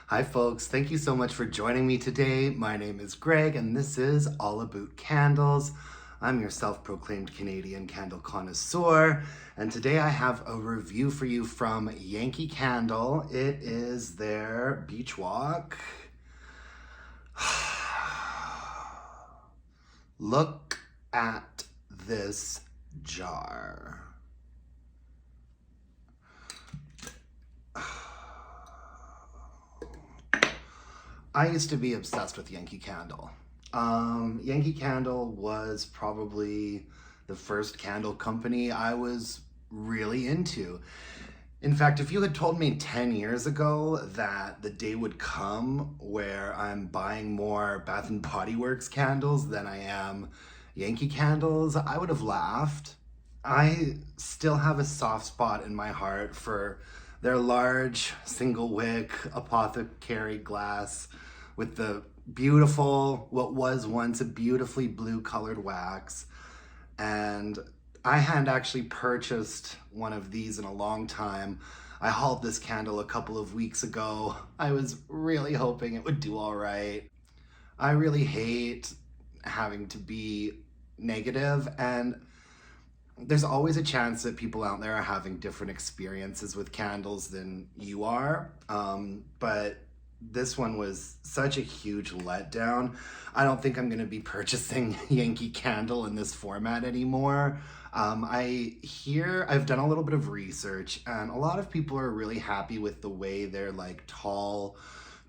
Hi folks, thank you so much for joining me today. My name is Greg and this is All About Candles. I'm your self-proclaimed Canadian candle connoisseur, and today I have a review for you from Yankee Candle. It is their Beach Walk. Look at this jar. I used to be obsessed with Yankee Candle. Yankee Candle was probably the first candle company I was really into. In fact, if you had told me 10 years ago that the day would come where I'm buying more Bath and Body Works candles than I am Yankee candles, I would have laughed. I still have a soft spot in my heart for their large single wick apothecary glass with the beautiful, what was once a beautifully blue colored wax. And I hadn't actually purchased one of these in a long time. I hauled this candle a couple of weeks ago. I was really hoping it would do all right. I really hate having to be negative, and there's always a chance that people out there are having different experiences with candles than you are. But this one was such a huge letdown. I don't think I'm going to be purchasing Yankee Candle in this format anymore. I've done a little bit of research, and a lot of people are really happy with the way their like tall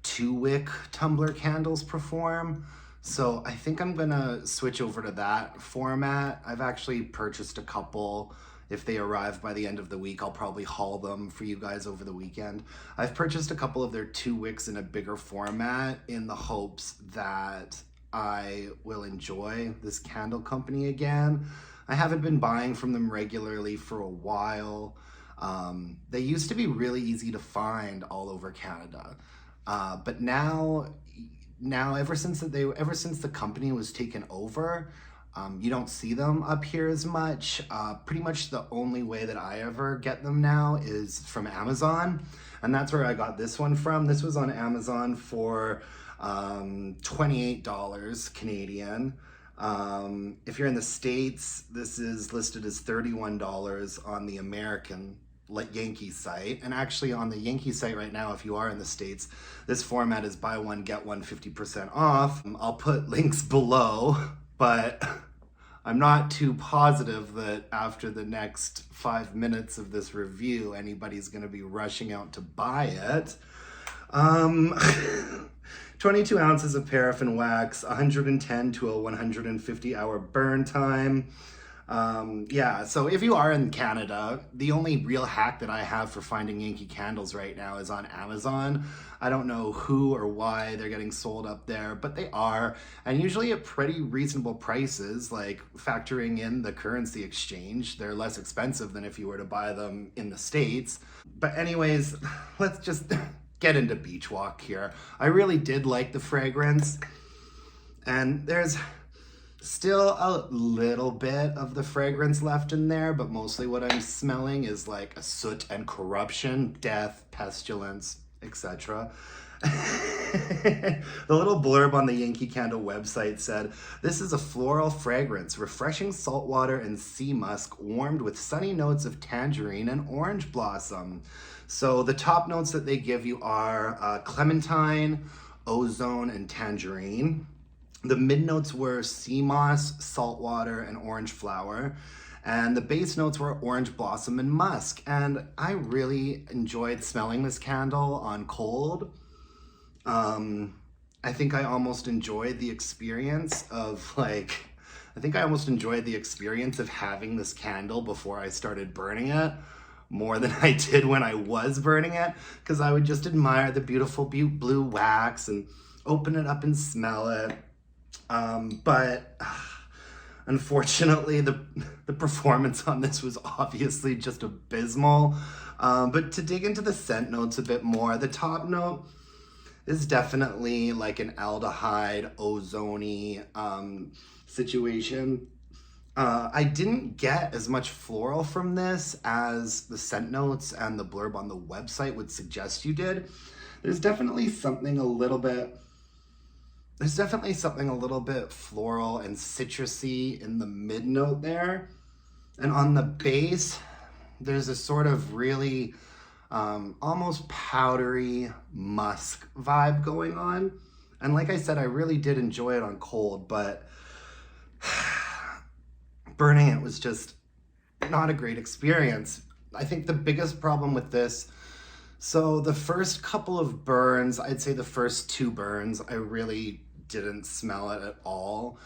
2-wick tumbler candles perform. So I think I'm gonna switch over to that format. I've actually purchased a couple. If they arrive by the end of the week, I'll probably haul them for you guys over the weekend. I've purchased a couple of their 2 wicks in a bigger format in the hopes that I will enjoy this candle company again. I haven't been buying from them regularly for a while. They used to be really easy to find all over Canada. But now ever since the company was taken over, you don't see them up here as much. Pretty much the only way that I ever get them now is from Amazon, and that's where I got this one from. This was on Amazon for $28 Canadian. If you're in the States, this is listed as $31 on the American Yankee site. And actually on the Yankee site right now, if you are in the States, this format is buy one, get one 50% off. I'll put links below, but I'm not too positive that after the next 5 minutes of this review, anybody's gonna be rushing out to buy it. 22 ounces of paraffin wax, 110 to a 150 hour burn time. So if you are in Canada, the only real hack that I have for finding Yankee candles right now is on Amazon. I don't know who or why they're getting sold up there, but they are, and usually at pretty reasonable prices. Like factoring in the currency exchange, they're less expensive than if you were to buy them in the States. But anyways, let's just get into Beach Walk here. I really did like the fragrance, and there's still a little bit of the fragrance left in there, but mostly what I'm smelling is like a soot and corruption, death, pestilence, etc. The little blurb on the Yankee Candle website said, "This is a floral fragrance, refreshing saltwater and sea musk, warmed with sunny notes of tangerine and orange blossom." So the top notes that they give you are clementine, ozone, and tangerine. The mid notes were sea moss, saltwater, and orange flower. And the base notes were orange blossom and musk. And I really enjoyed smelling this candle on cold. I think I almost enjoyed the experience of having this candle before I started burning it more than I did when I was burning it, because I would just admire the beautiful blue wax and open it up and smell it. But unfortunately, the performance on this was obviously just abysmal. But to dig into the scent notes a bit more, the top note is definitely like an aldehyde, ozone-y situation. I didn't get as much floral from this as the scent notes and the blurb on the website would suggest you did. There's definitely something a little bit there's definitely something a little bit floral and citrusy in the mid note there. And on the base, there's a sort of really almost powdery musk vibe going on. And like I said, I really did enjoy it on cold, but burning it was just not a great experience. I think the biggest problem with this, so the first couple of burns, I'd say the first two burns, I really didn't smell it at all.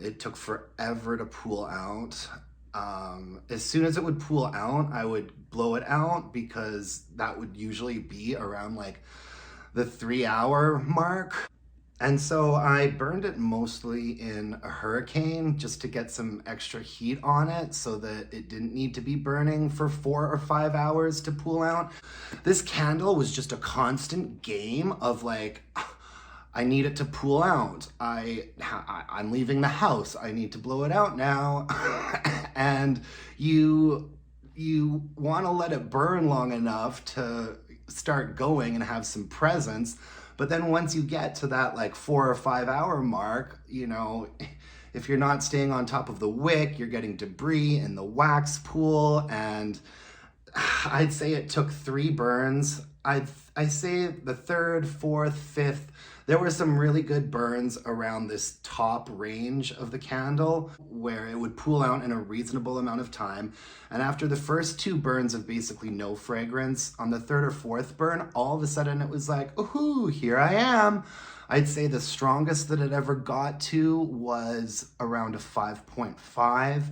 It took forever to pool out. As soon as it would pool out, I would blow it out because that would usually be around like the 3 hour mark. And so I burned it mostly in a hurricane just to get some extra heat on it so that it didn't need to be burning for 4 or 5 hours to pool out. This candle was just a constant game of like, I need it to pool out. I'm leaving the house. I need to blow it out now. And you want to let it burn long enough to start going and have some presence. But then once you get to that like 4 or 5 hour mark, you know, if you're not staying on top of the wick, you're getting debris in the wax pool. And I'd say it took 3 burns. I say the third, fourth, fifth, there were some really good burns around this top range of the candle where it would pool out in a reasonable amount of time. And after the first 2 burns of basically no fragrance, on the third or fourth burn, all of a sudden it was like, ooh, here I am. I'd say the strongest that it ever got to was around a 5.5.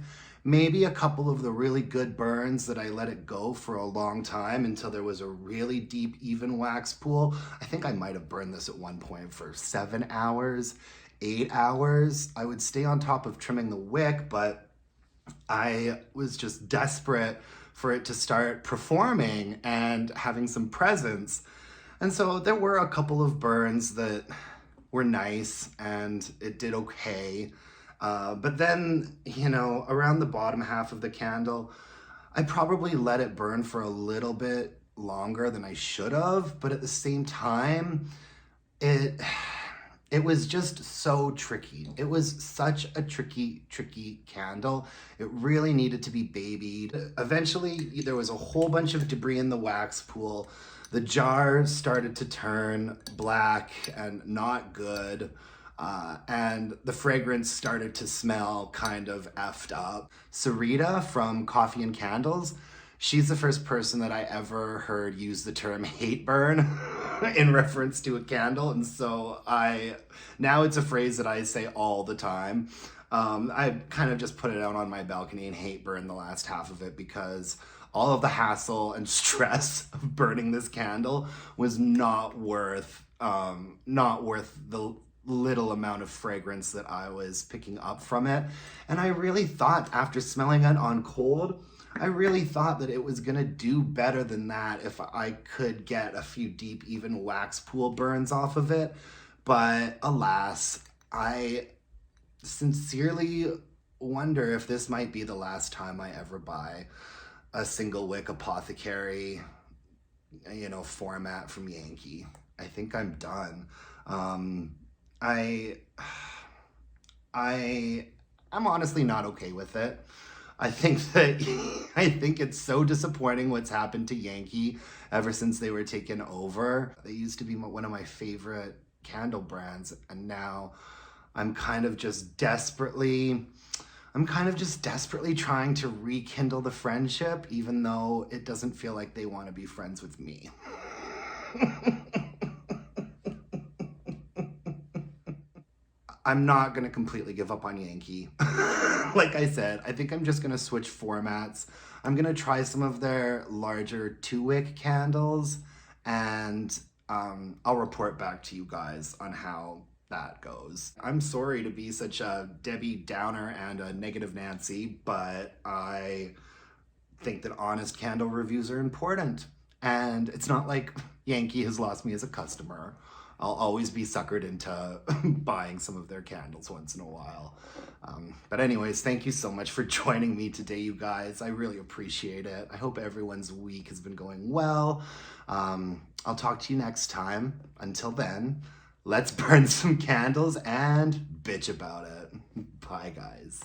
Maybe a couple of the really good burns that I let it go for a long time until there was a really deep, even wax pool. I think I might have burned this at one point for 7 hours, 8 hours. I would stay on top of trimming the wick, but I was just desperate for it to start performing and having some presence. And so there were a couple of burns that were nice and it did okay. But then, you know, around the bottom half of the candle, I probably let it burn for a little bit longer than I should have. But at the same time, it was just so tricky. It was such a tricky candle. It really needed to be babied. Eventually, there was a whole bunch of debris in the wax pool. The jar started to turn black and not good. And the fragrance started to smell kind of effed up. Sarita from Coffee and Candles, she's the first person that I ever heard use the term hate burn in reference to a candle. And so now it's a phrase that I say all the time. I kind of just put it out on my balcony and hate burn the last half of it because all of the hassle and stress of burning this candle was not worth the little amount of fragrance that I was picking up from it. And I really thought after smelling it on cold, I really thought that it was gonna do better than that if I could get a few deep, even wax pool burns off of it. But alas, I sincerely wonder if this might be the last time I ever buy a single wick apothecary, you know, format from Yankee. I think I'm done. I'm honestly not okay with it. I think it's so disappointing what's happened to Yankee ever since they were taken over. They used to be one of my favorite candle brands, and now I'm kind of just desperately trying to rekindle the friendship, even though it doesn't feel like they want to be friends with me. I'm not going to completely give up on Yankee. Like I said, I think I'm just going to switch formats. I'm going to try some of their larger 2-wick candles, and I'll report back to you guys on how that goes. I'm sorry to be such a Debbie Downer and a negative Nancy, but I think that honest candle reviews are important. And it's not like Yankee has lost me as a customer. I'll always be suckered into buying some of their candles once in a while. But anyways, thank you so much for joining me today, you guys. I really appreciate it. I hope everyone's week has been going well. I'll talk to you next time. Until then, let's burn some candles and bitch about it. Bye, guys.